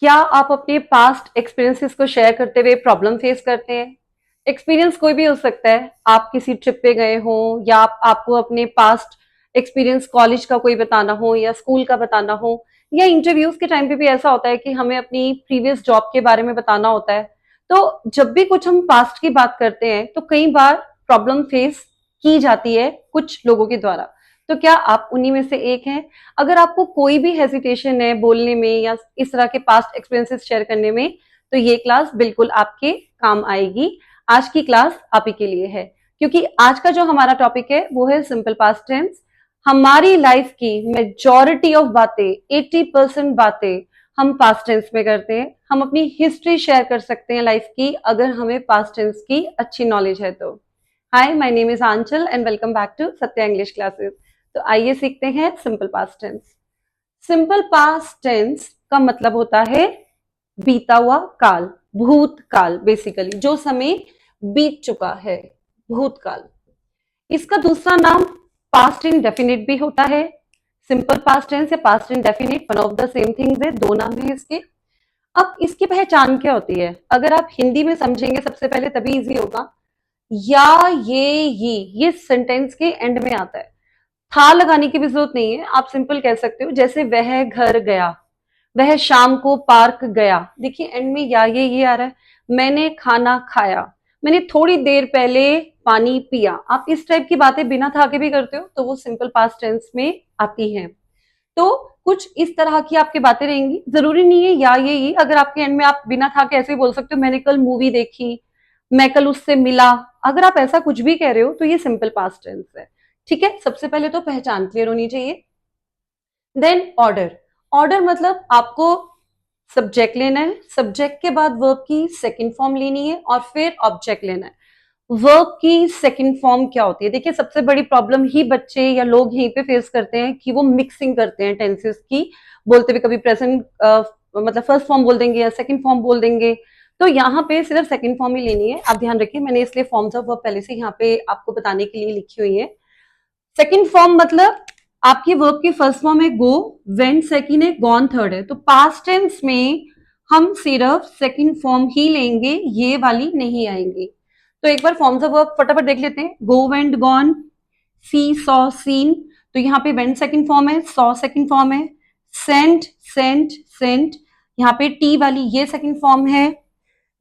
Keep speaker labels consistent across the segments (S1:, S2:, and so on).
S1: क्या आप अपने पास्ट एक्सपीरियंसेस को शेयर करते हुए प्रॉब्लम फेस करते हैं? एक्सपीरियंस कोई भी हो सकता है। आप किसी ट्रिप पे गए हो या आपको अपने पास्ट एक्सपीरियंस कॉलेज का कोई बताना हो या स्कूल का बताना हो या इंटरव्यूज के टाइम पे भी ऐसा होता है कि हमें अपनी प्रीवियस जॉब के बारे में बताना होता है। तो जब भी कुछ हम पास्ट की बात करते हैं तो कई बार प्रॉब्लम फेस की जाती है कुछ लोगों के द्वारा। तो क्या आप उन्हीं में से एक हैं? अगर आपको कोई भी हेजिटेशन है बोलने में या इस तरह के पास्ट एक्सपीरियंसेस शेयर करने में, तो ये क्लास बिल्कुल आपके काम आएगी। आज की क्लास आप ही के लिए है, क्योंकि आज का जो हमारा टॉपिक है वो है सिंपल पास्ट टेंस। हमारी लाइफ की मेजॉरिटी ऑफ बातें, 80% बातें हम पास्ट टेंस में करते हैं। हम अपनी हिस्ट्री शेयर कर सकते हैं लाइफ की, अगर हमें पास्ट टेंस की अच्छी नॉलेज है तो। Hi, my name is Anchal and welcome back to Satya English classes. तो आइए सीखते हैं simple past tense. Simple past tense का मतलब होता है बीता हुआ काल, भूतकाल, बेसिकली जो समय बीत चुका है, भूतकाल। इसका दूसरा नाम पास्ट इंडेफिनिट भी होता है। सिंपल पास्ट टेंस या past indefinite one of the same things है, दो नाम है इसके। अब इसकी पहचान क्या होती है? अगर आप हिंदी में समझेंगे सबसे पहले तभी इजी होगा। या, ये सेंटेंस के एंड में आता है। था लगाने की भी जरूरत नहीं है, आप सिंपल कह सकते हो, जैसे वह घर गया, वह शाम को पार्क गया। देखिए एंड में या ये आ रहा है। मैंने खाना खाया, मैंने थोड़ी देर पहले पानी पिया। आप इस टाइप की बातें बिना था के भी करते हो तो वो सिंपल पास्ट टेंस में आती हैं। तो कुछ इस तरह की आपकी बातें रहेंगी, जरूरी नहीं है या ये। अगर आपके एंड में आप बिना था के ऐसे बोल सकते हो, मैंने कल मूवी देखी, मैं कल उससे मिला। अगर आप ऐसा कुछ भी कह रहे हो तो ये सिंपल पास्ट टेंस है। ठीक है, सबसे पहले तो पहचान क्लियर होनी चाहिए। Then order. ऑर्डर मतलब आपको सब्जेक्ट लेना है, सब्जेक्ट के बाद वर्ब की सेकंड फॉर्म लेनी है और फिर ऑब्जेक्ट लेना है। वर्ब की सेकंड फॉर्म क्या होती है? देखिए सबसे बड़ी प्रॉब्लम ही बच्चे या लोग यहीं पे फेस करते हैं कि वो मिक्सिंग करते हैं टेंसेस की, बोलते हुए कभी प्रेजेंट मतलब फर्स्ट फॉर्म बोल देंगे या सेकंड फॉर्म बोल देंगे। तो यहाँ पे सिर्फ सेकंड फॉर्म ही लेनी है। आप ध्यान रखिए, मैंने इसलिए फॉर्म्स ऑफ वर्ब पहले से यहाँ पे आपको बताने के लिए लिखी हुई है। सेकंड फॉर्म मतलब आपकी वर्ब की फर्स्ट फॉर्म है गो, वेंट सेकंड है, गॉन थर्ड है। तो पास्ट टेंस में हम सिर्फ सेकंड फॉर्म ही लेंगे, ये वाली नहीं आएंगी। तो एक बार फॉर्म्स ऑफ वर्ब फटाफट देख लेते हैं। गो, वेंट, गॉन, सी, सॉ, सीन। तो यहाँ पे वेंट सेकंड फॉर्म है, सॉ सेकंड फॉर्म है, सेंट, सेंट, सेंट। यहाँ पे टी वाली ये सेकंड फॉर्म है।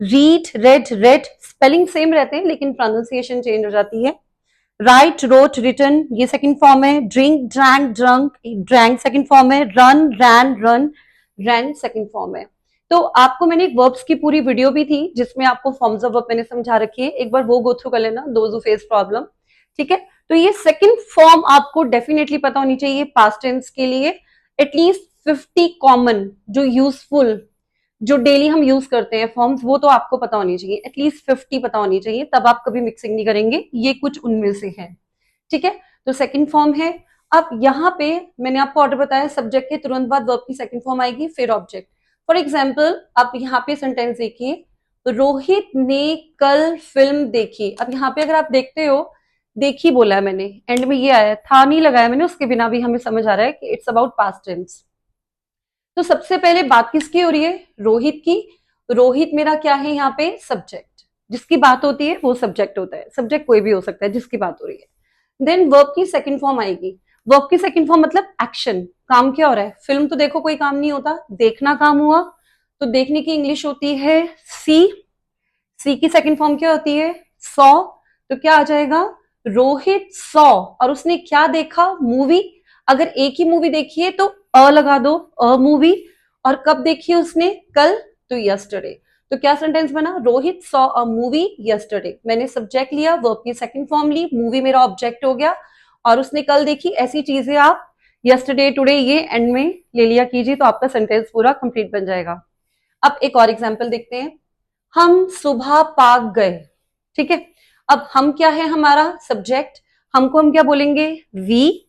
S1: Read, red, red. Spelling same रहते हैं लेकिन प्रोनाउंसिएशन चेंज हो जाती है। राइट, रोट, रिटन ये सेकंड फॉर्म है। Drink, drank, drunk, drank second form है। रन, रैन, रन, रैन सेकंड फॉर्म है। तो आपको मैंने एक वर्ब्स की पूरी वीडियो भी थी जिसमें आपको फॉर्म्स ऑफ वर्ब मैंने समझा रखी है, एक बार वो गो थ्रू कर लेना, दोज हु फेस प्रॉब्लम। ठीक है, तो ये सेकंड फॉर्म आपको डेफिनेटली पता होनी चाहिए पास्ट टेंस के लिए। एटलीस्ट 50 कॉमन जो यूजफुल, जो डेली हम यूज करते हैं फॉर्म्स, वो तो आपको पता होनी चाहिए। एटलीस्ट 50 पता होनी चाहिए, तब आप कभी मिक्सिंग नहीं करेंगे। ये कुछ उनमें से है। ठीक है, तो सेकंड फॉर्म है। अब यहाँ पे मैंने आपको ऑर्डर बताया, सब्जेक्ट के तुरंत बाद वर्ब की सेकंड फॉर्म आएगी, फिर ऑब्जेक्ट। फॉर एग्जाम्पल आप यहाँ पे सेंटेंस देखिए, रोहित ने कल फिल्म देखी। अब यहाँ पे अगर आप देखते हो, देखी बोला है मैंने, एंड में ये आया, था नहीं लगाया मैंने, उसके बिना भी हमें समझ आ रहा है कि इट्स अबाउट पास्ट टेंस। तो सबसे पहले बात किसकी हो रही है? रोहित की। रोहित मेरा क्या है यहाँ पे? सब्जेक्ट। जिसकी बात होती है वो सब्जेक्ट होता है, सब्जेक्ट कोई भी हो सकता है जिसकी बात हो रही है। देन वर्ब की सेकंड फॉर्म आएगी। वर्ब की सेकंड फॉर्म मतलब एक्शन, काम क्या हो रहा है? फिल्म तो देखो कोई काम नहीं होता, देखना काम हुआ। तो देखने की इंग्लिश होती है सी। सी की सेकंड फॉर्म क्या होती है? सॉ। तो क्या आ जाएगा? रोहित सॉ। और उसने क्या देखा? मूवी। अगर एक ही मूवी देखी है तो अ लगा दो, अ मूवी। और कब देखी उसने? कल। तो यस्टरडे। तो क्या सेंटेंस बना? Rohit saw a movie yesterday. मैंने सब्जेक्ट लिया, वर्ब की सेकंड फॉर्म ली, मूवी मेरा ऑब्जेक्ट हो गया, और उसने कल देखी। ऐसी चीजें आप यस्टरडे, टुडे ये एंड में ले लिया कीजिए, तो आपका सेंटेंस पूरा कंप्लीट बन जाएगा। अब एक और एग्जाम्पल देखते हैं। हम सुबह पार्क गए। ठीक है, अब हम क्या है? हमारा सब्जेक्ट। हमको हम क्या बोलेंगे? वी।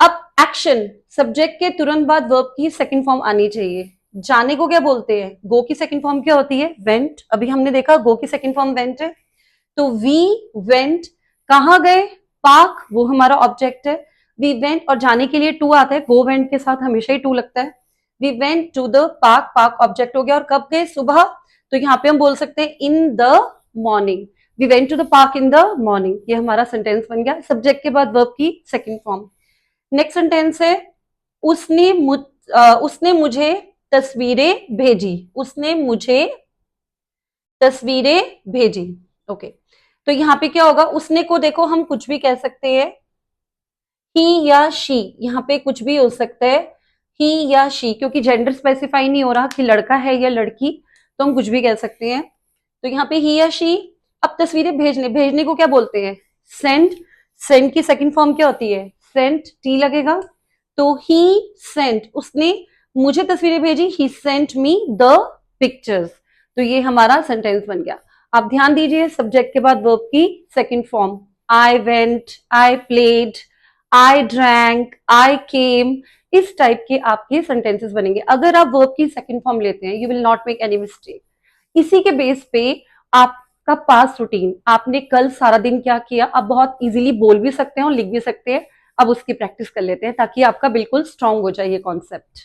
S1: अब एक्शन, सब्जेक्ट के तुरंत बाद वर्ब की सेकंड फॉर्म आनी चाहिए। जाने को क्या बोलते हैं? गो की सेकंड फॉर्म क्या होती है? वेंट। अभी हमने देखा गो की सेकंड फॉर्म वेंट है। तो वी वेंट। कहाँ गए? पार्क, वो हमारा ऑब्जेक्ट है। वी वेंट, और जाने के लिए टू आता है, गो वेंट के साथ हमेशा ही टू लगता है। We went to the park, park object हो गया, और कब गए, सुबह, तो यहाँ पे हम बोल सकते हैं in the morning, we went to the park in the morning, ये हमारा सेंटेंस बन गया सब्जेक्ट के बाद वर्ब की सेकंड फॉर्म। नेक्स्ट सेंटेंस है उसने मुझे तस्वीरें भेजी, उसने मुझे तस्वीरें भेजी। ओके, तो यहाँ पे क्या होगा, उसने को देखो हम कुछ भी कह सकते हैं, ही या शी, यहाँ पे कुछ भी हो सकता है, ही या शी, क्योंकि जेंडर स्पेसिफाई नहीं हो रहा कि लड़का है या लड़की, तो हम कुछ भी कह सकते हैं। तो यहाँ पे ही या शी। अब तस्वीरें भेजने, भेजने को क्या बोलते हैं, सेंड, सेंड की सेकंड फॉर्म क्या होती है, सेंट, टी लगेगा, तो ही सेंट, उसने मुझे तस्वीरें भेजी, ही सेंट मी द पिक्चर्स, तो ये हमारा सेंटेंस बन गया। आप ध्यान दीजिए सब्जेक्ट के बाद वर्ब की second form, I went, I played, I drank, I came, इस टाइप के आपके सेंटेंसेस बनेंगे। अगर आप वर्ब की सेकंड फॉर्म लेते हैं, you will not make any mistake. इसी के बेस पे आपका पास्ट रूटीन, आपने कल सारा दिन क्या किया, आप बहुत इजीली बोल भी सकते हैं और लिख भी सकते हैं। अब उसकी प्रैक्टिस कर लेते हैं ताकि आपका बिल्कुल स्ट्रांग हो जाए ये कॉन्सेप्ट।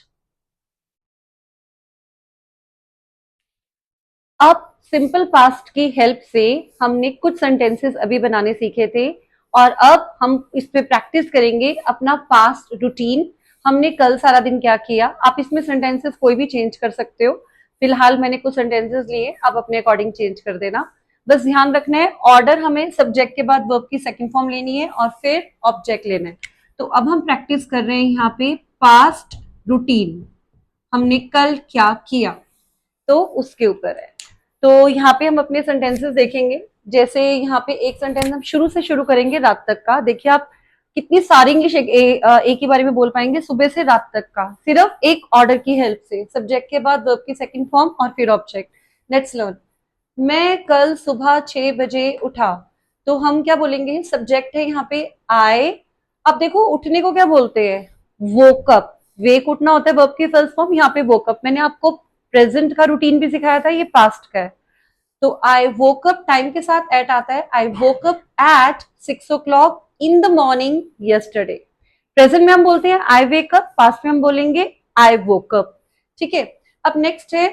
S1: अब सिंपल पास्ट की हेल्प से हमने कुछ सेंटेंसेस अभी बनाने सीखे थे, और अब हम इस पे प्रैक्टिस करेंगे अपना पास्ट रूटीन, हमने कल सारा दिन क्या किया। आप इसमें सेंटेंसेस कोई भी चेंज कर सकते हो, फिलहाल मैंने कुछ सेंटेंसेस लिए, आप अपने अकॉर्डिंग चेंज कर देना। बस ध्यान रखना है ऑर्डर, हमें सब्जेक्ट के बाद वर्ब की सेकंड फॉर्म लेनी है और फिर ऑब्जेक्ट लेना है। तो अब हम प्रैक्टिस कर रहे हैं यहाँ पे पास्ट रूटीन, हमने कल क्या किया, तो उसके ऊपर है। तो यहाँ पे हम अपने सेंटेंसेस देखेंगे, जैसे यहाँ पे एक सेंटेंस हम शुरू से शुरू करेंगे रात तक का। देखिए आप कितनी सारी इंग्लिश एक ही बारे में बोल पाएंगे, सुबह से रात तक का, सिर्फ एक ऑर्डर की हेल्प से, सब्जेक्ट के बाद वर्ब की सेकंड फॉर्म और फिर ऑब्जेक्ट। Let's learn. मैं कल सुबह 6 बजे उठा, तो हम क्या बोलेंगे, सब्जेक्ट है यहाँ पे आई। अब देखो उठने को क्या बोलते हैं, वोक अप, वेक उठना होता है वर्ब की फर्स्ट फॉर्म, यहाँ पे वोक अप। मैंने आपको प्रेजेंट का रूटीन भी सिखाया था, ये पास्ट का है। तो आई वोक अप, टाइम के साथ एट आता है, I woke up at 6 o'clock in the morning yesterday. Present में हम बोलते हैं आई वेक अप, पास्ट में हम बोलेंगे आई वोक अप। ठीक है, अब नेक्स्ट है,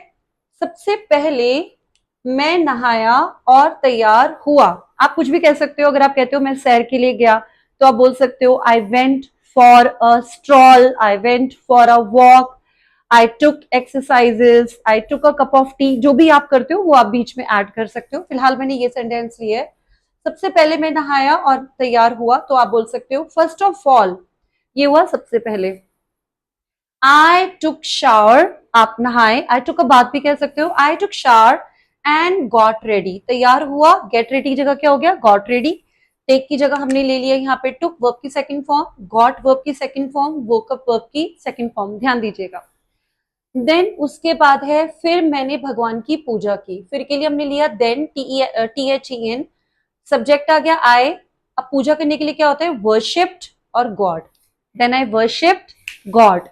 S1: सबसे पहले मैं नहाया और तैयार हुआ। आप कुछ भी कह सकते हो, अगर आप कहते हो मैं सैर के लिए गया, तो आप बोल सकते हो I went for a stroll, I went for a walk, I took exercises, I took a cup of T. जो भी आप करते हो वो आप बीच में ऐड कर सकते हो। फिलहाल मैंने ये सेंटेंस लिया है, सबसे पहले मैं नहाया और तैयार हुआ, तो आप बोल सकते हो फर्स्ट ऑफ ऑल, ये हुआ सबसे पहले। आई टुक शावर, आप नहाए, आई टुक अ बात भी कह सकते हो, I took shower and got ready, तैयार हुआ, गेट रेडी की जगह क्या हो गया, गॉट रेडी। टेक की जगह हमने ले लिया यहाँ पे टुक, वर्ब की सेकंड फॉर्म, गॉट वर्ब की second form, woke up verb की सेकंड फॉर्म, ध्यान दीजिएगा। देन उसके बाद है फिर मैंने भगवान की पूजा की, फिर के लिए हमने लिया देन, THEN, सब्जेक्ट आ गया आई। अब पूजा करने के लिए क्या होता है, वर्शिप्ड और god, then I worshipped god.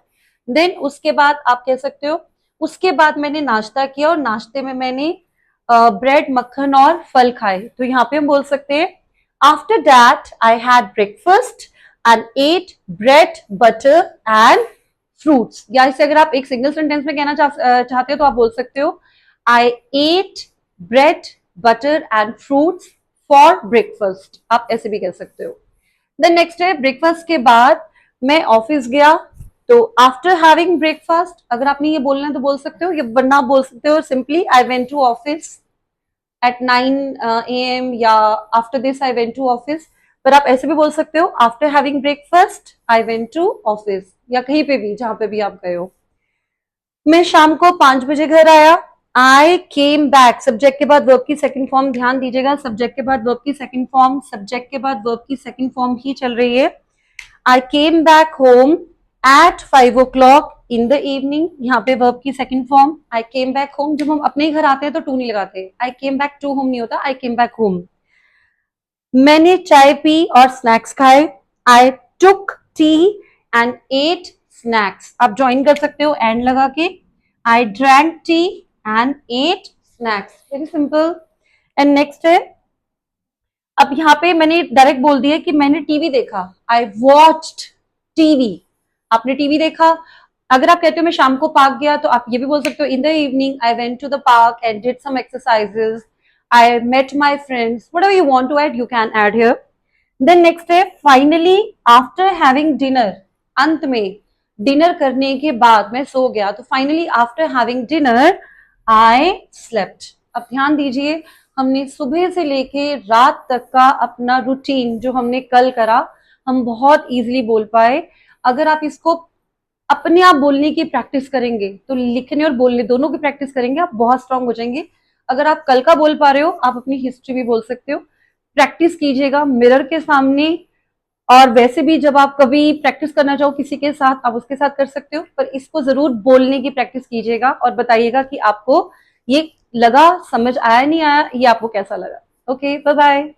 S1: Then उसके बाद आप कह सकते हो उसके बाद मैंने नाश्ता किया और नाश्ते में मैंने ब्रेड, मक्खन और फल खाए, तो यहाँ पे हम बोल सकते हैं after that I had breakfast and ate bread, butter and fruits. या इसे अगर आप एक सिंगल सेंटेंस में कहना चाहते हो तो आप बोल सकते हो I ate bread, butter and fruits for breakfast, आप ऐसे भी कह सकते हो। देन नेक्स्ट है ब्रेकफास्ट के बाद मैं ऑफिस गया, तो आफ्टर हैविंग ब्रेकफास्ट, अगर आपने ये बोलना है तो बोल सकते हो, ये वरना आप बोल सकते हो simply I went to office at 9 AM, या after this I went to office. पर आप ऐसे भी बोल सकते हो after having breakfast I went to office, या कहीं पे भी जहां पे भी आप गए हो। मैं शाम को 5 बजे घर आया, आई केम बैक, सब्जेक्ट के बाद वर्ब की सेकंड फॉर्म, ध्यान दीजिएगा सब्जेक्ट के बाद वर्ब की सेकंड फॉर्म, सब्जेक्ट के बाद वर्ब की सेकंड फॉर्म ही चल रही है। I came back home at 5 o'clock in the evening, यहाँ पे वर्ब की second form, I came back home. जब हम अपने घर आते हैं तो टू नहीं लगाते, आई केम बैक टू होम नहीं होता, आई केम बैक होम। मैंने चाय पी और स्नैक्स खाए, I took tea and ate snacks, आप ज्वाइन कर सकते हो एंड लगा के, I drank tea and ate snacks, very simple. And next है, अब यहाँ पे मैंने डायरेक्ट बोल दिया कि मैंने टीवी देखा, आई वॉच्ड टीवी, आपने टीवी देखा, अगर आप कहते हो मैं शाम को पार्क गया, तो आप ये भी बोल सकते हो in the evening I went to the park and did some exercises, I met my friends, whatever you want to add you can add here. Then next है फाइनली आफ्टर हैविंग डिनर, अंत में dinner करने के बाद मैं सो गया, तो finally after having dinner I slept. अब ध्यान दीजिए, हमने सुबह से लेके रात तक का अपना रूटीन जो हमने कल करा, हम बहुत इजीली बोल पाए। अगर आप इसको अपने आप बोलने की प्रैक्टिस करेंगे, तो लिखने और बोलने दोनों की प्रैक्टिस करेंगे, आप बहुत स्ट्रांग हो जाएंगे। अगर आप कल का बोल पा रहे हो, आप अपनी हिस्ट्री भी बोल सकते हो। प्रैक्टिस कीजिएगा मिरर के सामने, और वैसे भी जब आप कभी प्रैक्टिस करना चाहो किसी के साथ, आप उसके साथ कर सकते हो, पर इसको जरूर बोलने की प्रैक्टिस कीजिएगा और बताइएगा कि आपको ये लगा, समझ आया नहीं आया, ये आपको कैसा लगा। Okay, bye bye.